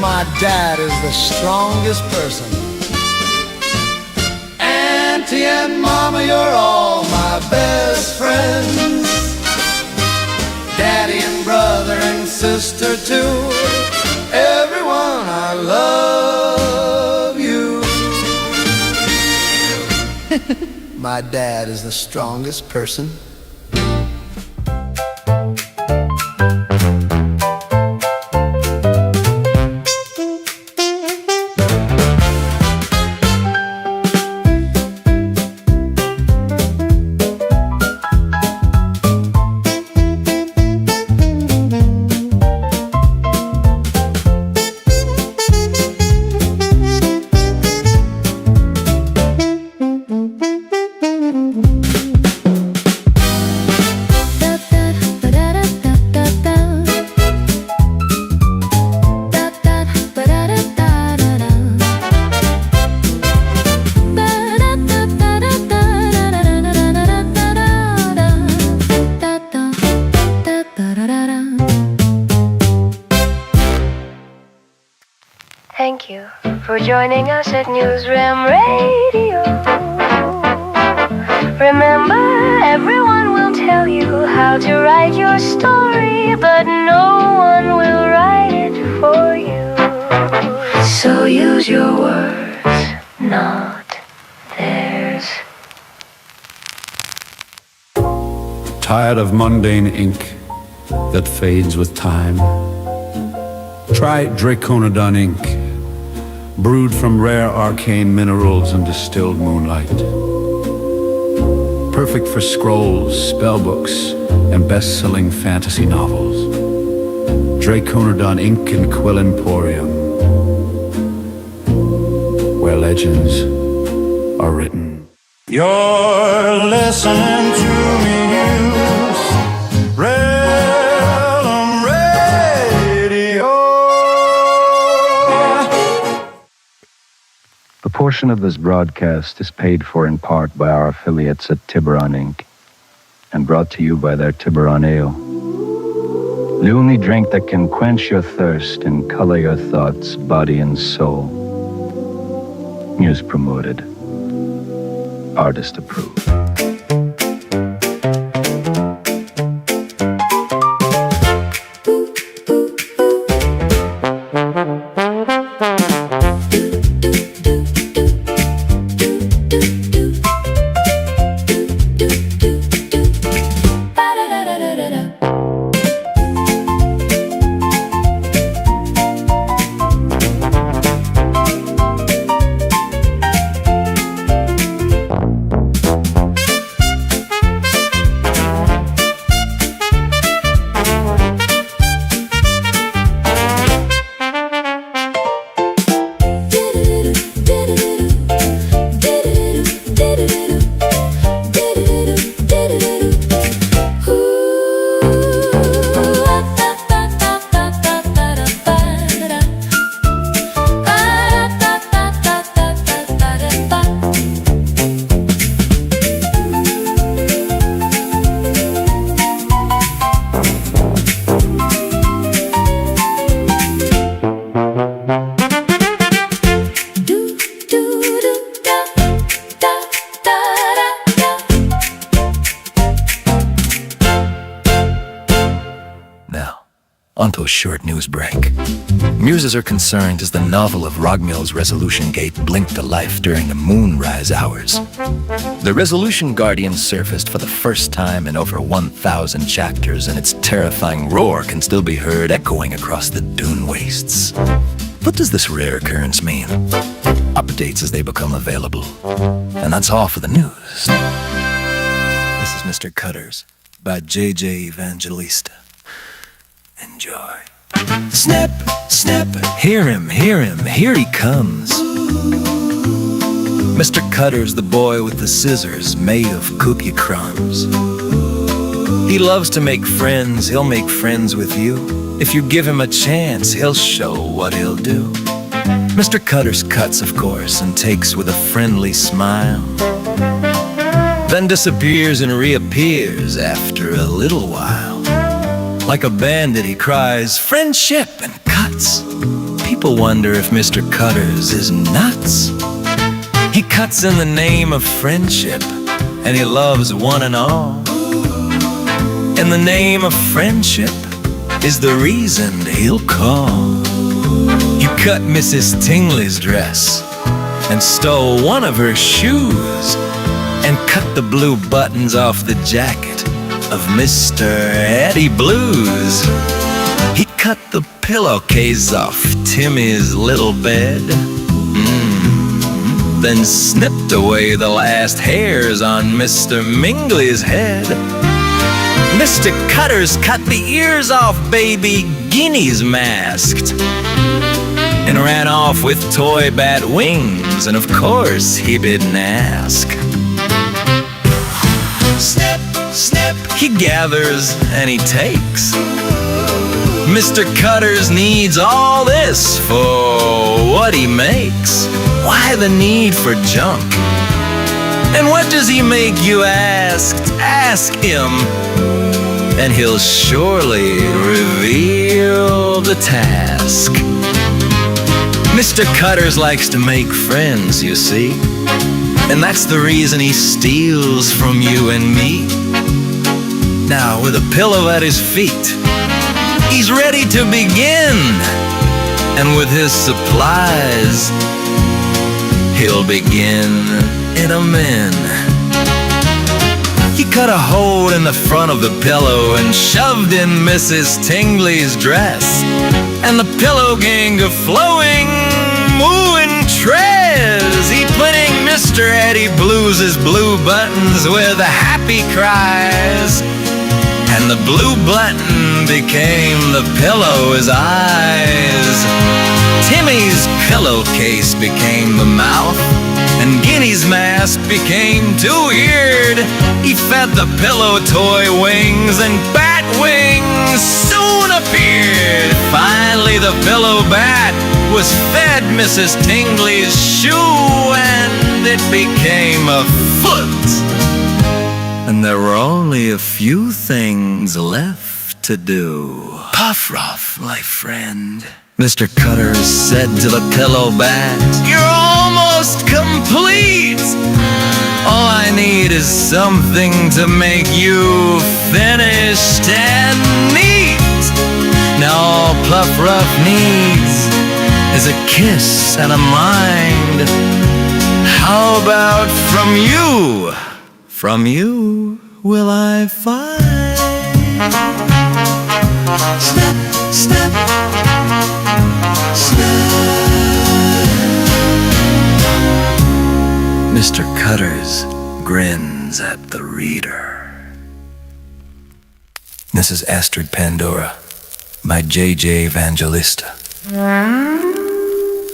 My dad is the strongest person. Auntie and Mama, you're all my best friends. Daddy and brother and sister too. Everyone, I love you. My dad is the strongest person. Thank you for joining us at Muse Realm Radio. Remember, everyone will tell you how to write your story, but no one will write it for you. So use your words, not theirs. Tired of mundane ink that fades with time? Try Draconodon ink, brewed from rare arcane minerals and distilled moonlight. Perfect for scrolls, spellbooks, and best-selling fantasy novels. Draconodon Ink and Quill Emporium, where legends are written. You're listening to Muse Realm Radio. A portion of this broadcast is paid for in part by our affiliates at Tiburon Inc. and brought to you by their Tiburon Ale. The only drink that can quench your thirst and color your thoughts, body, and soul. Muse promoted. Artist approved. Onto a short news break. Muses are concerned as the novel of Rogmill's Resolution Gate blinked to life during the moonrise hours. The Resolution Guardian surfaced for the first time in over 1,000 chapters, and its terrifying roar can still be heard echoing across the dune wastes. What does this rare occurrence mean? Updates as they become available. And that's all for the news. This is Mr. Cutters by J.J. Evangelista. Enjoy. Snap, snap, hear him, here he comes. Mr. Cutter's the boy with the scissors made of cookie crumbs. He loves to make friends, he'll make friends with you. If you give him a chance, he'll show what he'll do. Mr. Cutters cuts, of course, and takes with a friendly smile. Then disappears and reappears after a little while. Like a bandit, he cries, friendship, and cuts. People wonder if Mr. Cutters is nuts. He cuts in the name of friendship, and he loves one and all. And the name of friendship is the reason he'll call. You cut Mrs. Tingley's dress, and stole one of her shoes, and cut the blue buttons off the jacket of Mr. Eddie Blues. He cut the pillowcase off Timmy's little bed, then snipped away the last hairs on Mr. Mingley's head. Mr. Cutters cut the ears off baby Guinea's masked, and ran off with toy bat wings, and of course he didn't ask. Snip, snip, he gathers and he takes. Mr. Cutters needs all this for what he makes. Why the need for junk? And what does he make, you ask? Ask him, and he'll surely reveal the task. Mr. Cutters likes to make friends, you see, and that's the reason he steals from you and me. Now, with a pillow at his feet, he's ready to begin, and with his supplies, he'll begin in a min. He cut a hole in the front of the pillow and shoved in Mrs. Tingley's dress, and the pillow gang a flowing, mooing trez. He putting Mr. Eddie Blues' blue buttons with the happy cries, and and the blue button became the pillow's eyes. Timmy's pillowcase became the mouth, and Guinea's mask became two-eared. He fed the pillow toy wings, and bat wings soon appeared. Finally, the pillow bat was fed Mrs. Tingley's shoe, and it became a foot. And there were only a few things left to do. PuppetEProf, my friend, Mr. Cutters said to the pillow bat, "You're almost complete. All I need is something to make you finished and neat. Now all PuppetEProf needs is a kiss and a mind. How about from you? From you will I find." Snap, snap, snap. Mr. Cutters grins at the reader. This is Astrid Pandora by J.J. Evangelista.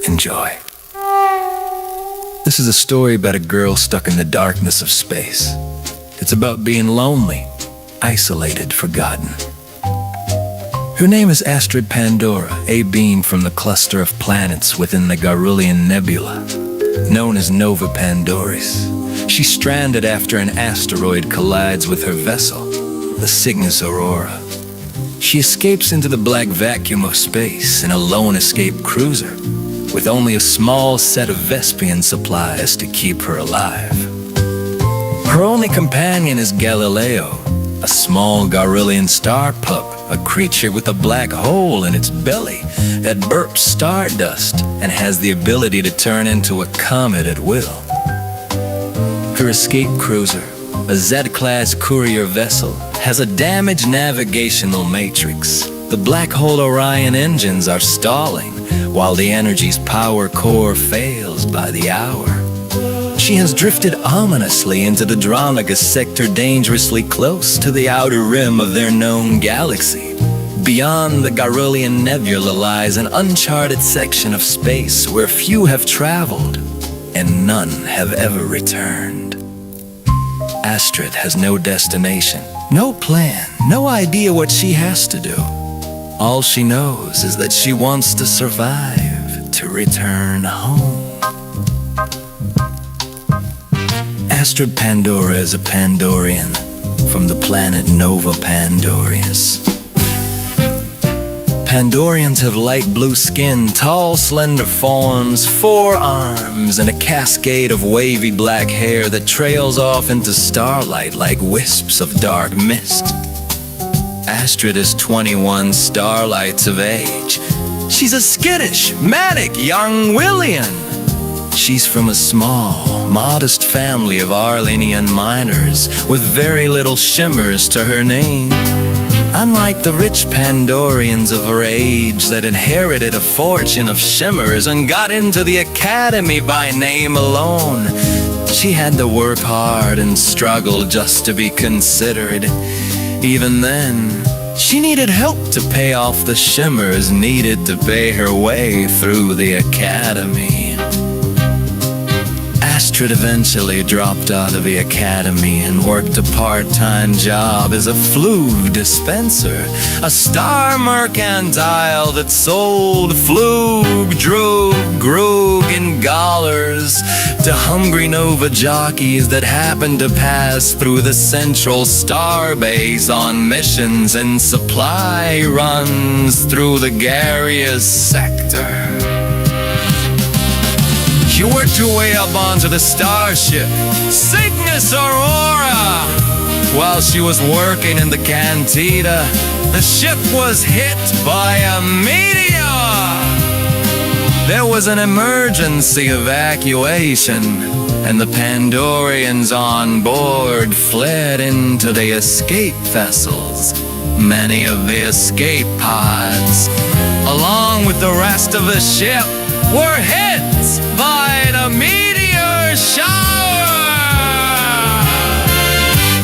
Enjoy. This is a story about a girl stuck in the darkness of space. It's about being lonely, isolated, forgotten. Her name is Astrid Pandora, a being from the cluster of planets within the Garulian Nebula, known as Nova Pandoris. She's stranded after an asteroid collides with her vessel, the Cygnus Aurora. She escapes into the black vacuum of space in a lone escape cruiser, with only a small set of Vespian supplies to keep her alive. Her only companion is Galileo, a small Garulian star pup, a creature with a black hole in its belly that burps stardust and has the ability to turn into a comet at will. Her escape cruiser, a Z-class courier vessel, has a damaged navigational matrix. The black hole Orion engines are stalling, while the energy's power core fails by the hour. She has drifted ominously into the Dronagus sector, dangerously close to the outer rim of their known galaxy. Beyond the Garulian Nebula lies an uncharted section of space where few have traveled and none have ever returned. Astrid has no destination, no plan, no idea what she has to do. All she knows is that she wants to survive, to return home. Astrid Pandora is a Pandorian from the planet Nova Pandoris. Pandorians have light blue skin, tall, slender forms, 4 arms, and a cascade of wavy black hair that trails off into starlight like wisps of dark mist. Astrid is 21 starlights of age. She's a skittish, manic young Willian. She's from a small, modest family of Arlenian miners with very little shimmers to her name. Unlike the rich Pandorians of her age that inherited a fortune of shimmers and got into the academy by name alone, she had to work hard and struggle just to be considered. Even then, she needed help to pay off the shimmers needed to pay her way through the academy. Astrid eventually dropped out of the academy and worked a part-time job as a flug dispenser, a star mercantile that sold flug, drug, grog, and dollars to hungry Nova jockeys that happened to pass through the central star base on missions and supply runs through the Garius sector. She worked her way up onto the starship Cygnus Aurora. While she was working in the cantina, the ship was hit by a meteor. There was an emergency evacuation, and the Pandorians on board fled into the escape vessels. Many of the escape pods, along with the rest of the ship, were hit by the meteor shower.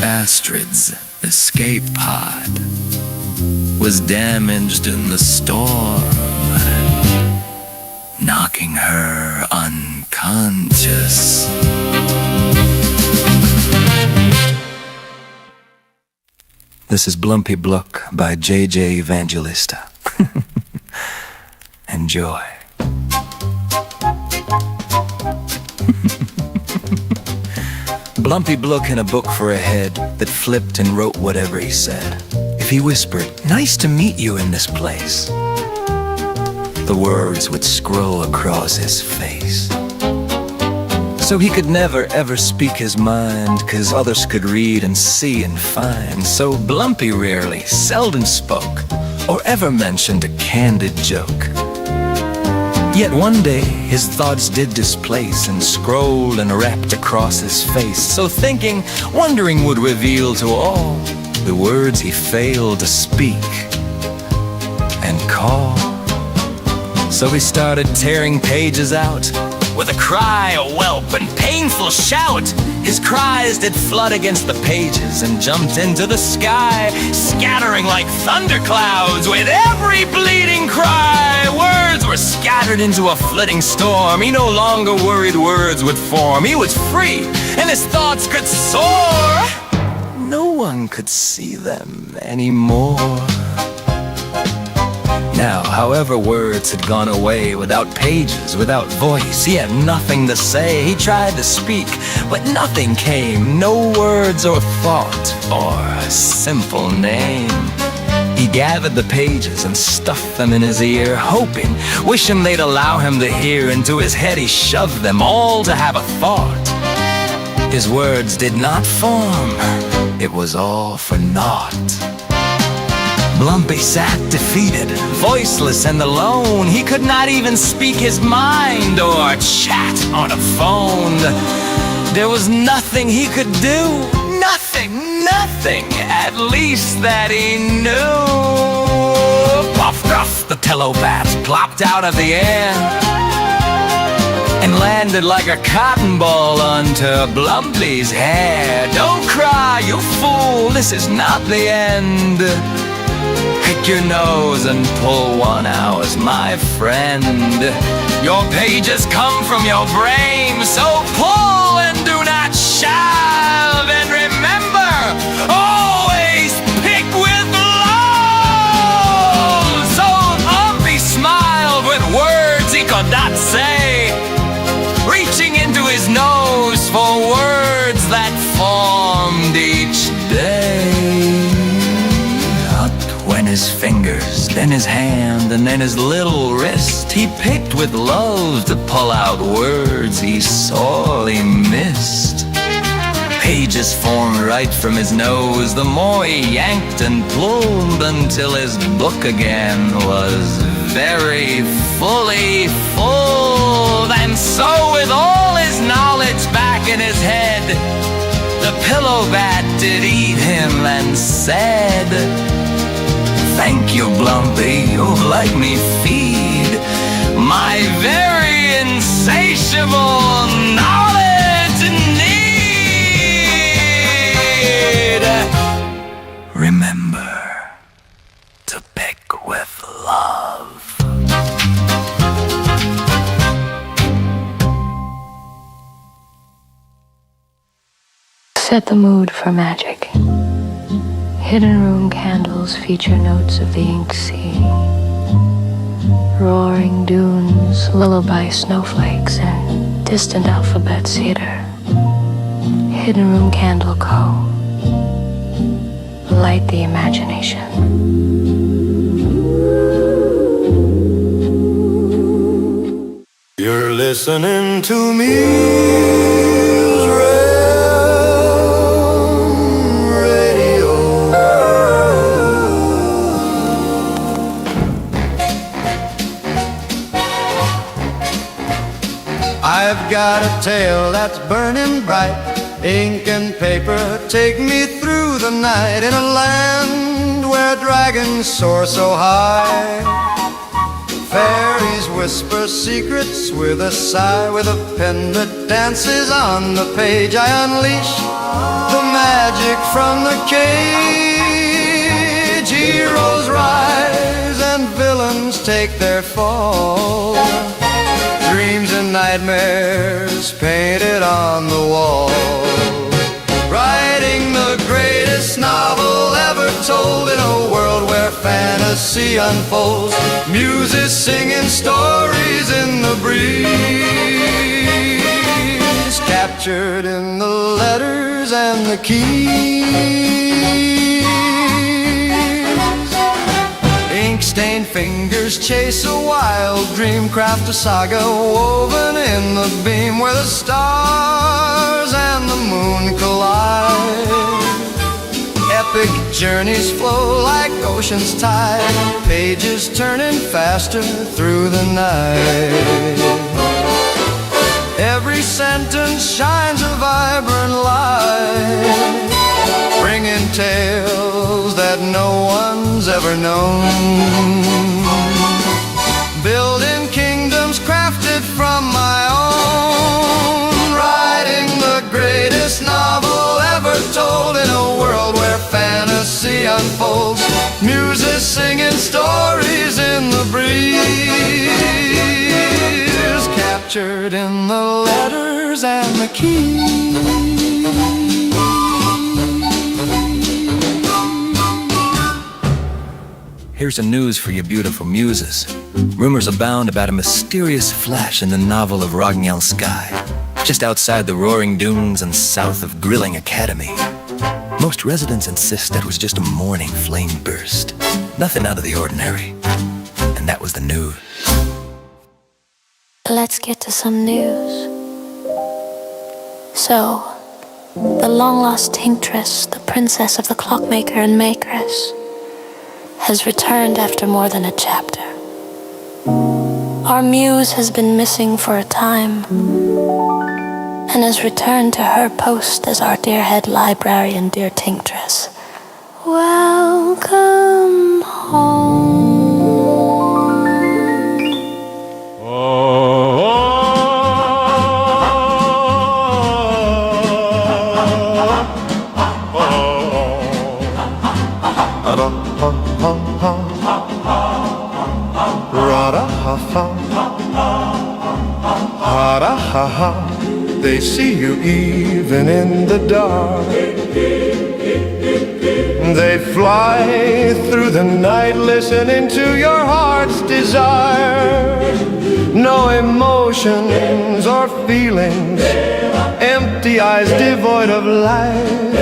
Astrid Astrid's escape pod was damaged in the storm, knocking her unconscious. This is Blumpy Bluck by J.J. Evangelista. Enjoy. Blumpy Bluck in a book for a head that flipped and wrote whatever he said. If he whispered, "Nice to meet you in this place," the words would scroll across his face. So he could never ever speak his mind, 'cause others could read and see and find. So Blumpy rarely, seldom spoke, or ever mentioned a candid joke. Yet one day his thoughts did displace and scrolled and wrapped across his face. So thinking, wondering would reveal to all the words he failed to speak and call. So he started tearing pages out with a cry, a whelp, and painful shout. His cries did flood against the pages and jumped into the sky, scattering like thunderclouds with every bleeding cry. Words were scattered into a flitting storm. He no longer worried words would form. He was free, and his thoughts could soar. No one could see them anymore. Now, however words had gone away, without pages, without voice, he had nothing to say. He tried to speak, but nothing came. No words or thought or a simple name. He gathered the pages and stuffed them in his ear, hoping, wishing they'd allow him to hear. Into his head he shoved them all to have a thought. His words did not form. It was all for naught. Blumpy sat defeated, voiceless and alone. He could not even speak his mind or chat on a phone. There was nothing he could do, nothing, at least that he knew. Puff, puff, the pillow bat plopped out of the air and landed like a cotton ball onto Blumpy's hair. Don't cry, you fool, this is not the end. Pick your nose and pull one out, my friend. Your pages come from your brain, so pull and do not shove. And remember, always pick with love. So Blumpy smiled with words he could not say, reaching into his nose for words that formed each day. When his fingers, then his hand, and then his little wrist, he picked with love to pull out words he sorely missed. Pages formed right from his nose, the more he yanked and pulled, until his book again was very fully full. And so with all his knowledge back in his head, the pillow bat did eat him and said, "Thank you, Blumpy, you've let me feed my very insatiable knowledge need. Remember to pick with love." Set the mood for magic. Hidden room candles feature notes of the inked sea. Roaring dunes, lullaby snowflakes, and distant alphabet cedar. Hidden room candle co. Light the imagination. You're listening to Muse Realm Radio. I've got a tale that's burning bright. Ink and paper take me through the night in a land where dragons soar so high. Fairies whisper secrets with a sigh. With a pen that dances on the page, I unleash the magic from the cage. Heroes rise and villains take their fall. Dreams and nightmares painted on the wall. Writing the greatest novel ever told in a world where fantasy unfolds. Muse is singing stories in the breeze, captured in the letters and the keys. Ink-stained fingers chase a wild dream, craft a saga woven in the beam where the stars and the moon collide. Epic journeys flow like ocean's tide, pages turning faster through the night. Every sentence shines a vibrant light, bringing tales that no one's ever known. Building kingdoms crafted from my own. Writing the greatest novel ever told in a world where fantasy unfolds. Muse is singing stories in the breeze, captured in the letters and the keys. Here's some news for you beautiful muses. Rumors abound about a mysterious flash in the novel of Rognell Sky, just outside the roaring dunes and south of Grilling Academy. Most residents insist that was just a morning flame burst. Nothing out of the ordinary. And that was the news. Let's get to some news. So, the long-lost tinctress, the princess of the clockmaker and makeress, has returned after more than a chapter. Our muse has been missing for a time and has returned to her post as our dear head librarian, dear tinctress. Welcome home. They see you even in the dark. They fly through the night listening to your heart's desire. No emotions or feelings, empty eyes devoid of light.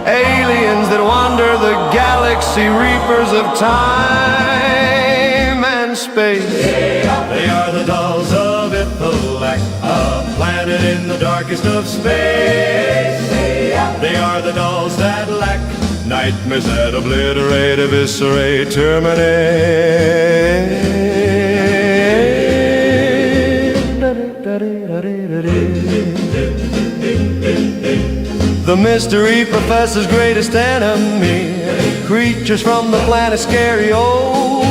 Aliens that wander the galaxy, reapers of time and space. They are the dolls of Ipolac, a planet in the darkest of space. They are the dolls that lack nightmares that obliterate, eviscerate, terminate. The mystery professor's greatest enemy, creatures from the planet scary, oh,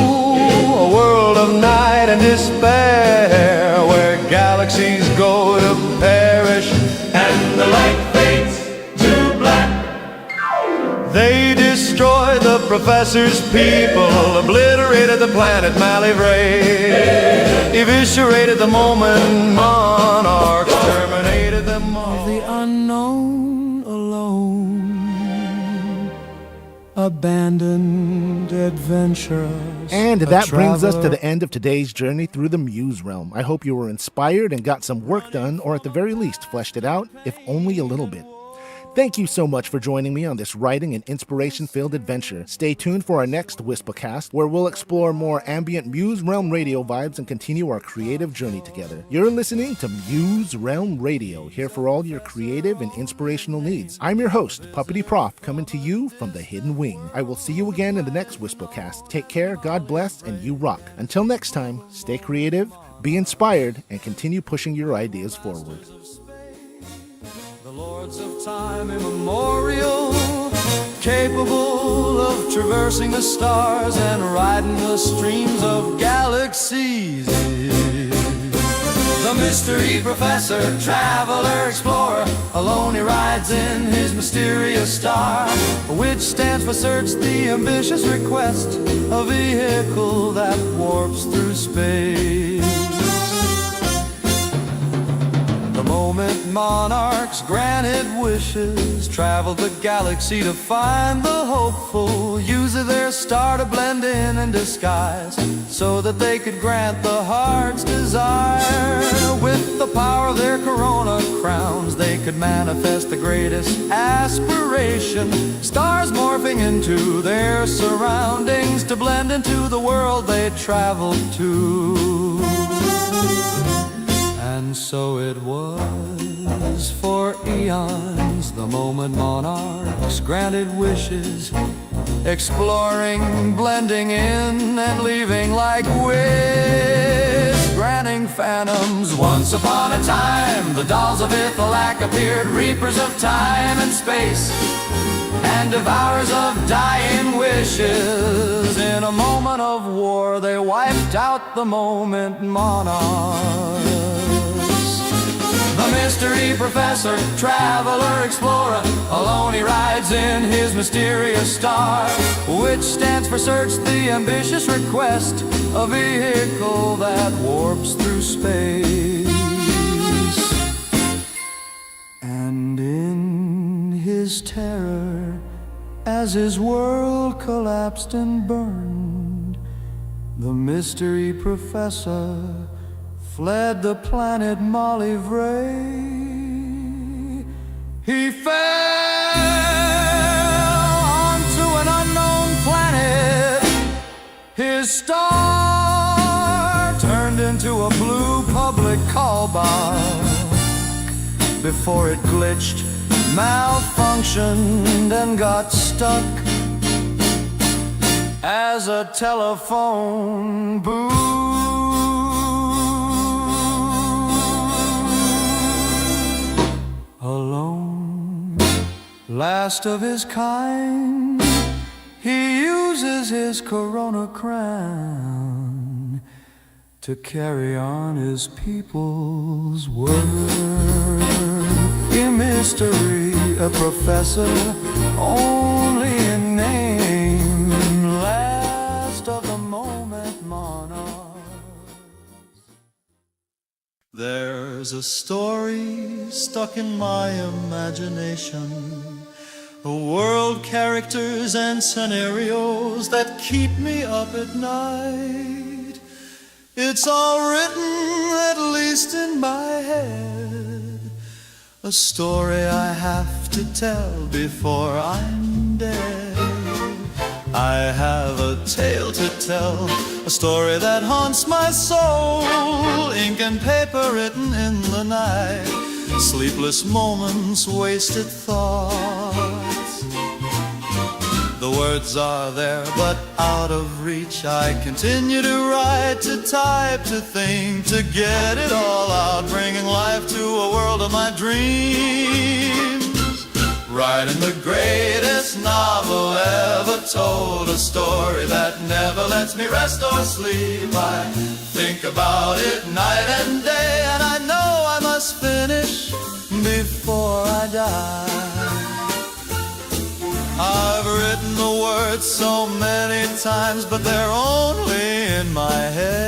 a world of night and despair, where galaxies go to perish and the light fades to black. They destroyed the professor's people, obliterated the planet Malivray, eviscerated the moment monarchs, terminated them all. The unknown alone, abandoned adventurers. And that brings us to the end of today's journey through the Muse Realm. I hope you were inspired and got some work done, or at the very least fleshed it out, if only a little bit. Thank you so much for joining me on this writing and inspiration-filled adventure. Stay tuned for our next Wispacast, where we'll explore more ambient Muse Realm Radio vibes and continue our creative journey together. You're listening to Muse Realm Radio, here for all your creative and inspirational needs. I'm your host, PuppetEProf, coming to you from the Hidden Wing. I will see you again in the next Wispacast. Take care, God bless, and you rock. Until next time, stay creative, be inspired, and continue pushing your ideas forward. Lords of time immemorial, capable of traversing the stars and riding the streams of galaxies. The mystery professor, traveler, explorer, alone he rides rides in his mysterious star, which stands for search, the ambitious request, a vehicle that warps through space. The moment monarchs granted wishes, traveled the galaxy to find the hopeful, using their star to blend in and disguise, so that they could grant the heart's desire. With the power of their corona crowns, they could manifest the greatest aspiration, stars morphing into their surroundings to blend into the world they traveled to. And so it was for eons, the moment monarchs granted wishes, exploring, blending in, and leaving like wish, granting phantoms. Once upon a time, the dolls of Ithalak appeared, reapers of time and space, and devourers of dying wishes. In a moment of war, they wiped out the moment monarchs. The mystery professor, traveler, explorer, alone he rides in his mysterious star, which stands for search, the ambitious request, a vehicle that warps through space. And in his terror, as his world collapsed and burned, the mystery professor fled the planet Malivray. He fell onto an unknown planet. His star turned into a blue public call box before it glitched, malfunctioned, and got stuck as a telephone booth. Alone, last of his kind, he uses his corona crown to carry on his people's work. In mystery, a professor, only in name, last of the moment monarch. There's a story stuck in my imagination, a world, characters, and scenarios that keep me up at night. It's all written, at least in my head, a story I have to tell before I'm dead. I have a tale to tell, a story that haunts my soul, ink and paper written in the night, sleepless moments, wasted thoughts. The words are there, but out of reach. I continue to write, to type, to think, to get it all out, bringing life to a world of my dreams. Writing the greatest novel ever told, a story that never lets me rest or sleep. I think about it night and day, and I know I must finish before I die. I've written the words so many times, but they're only in my head.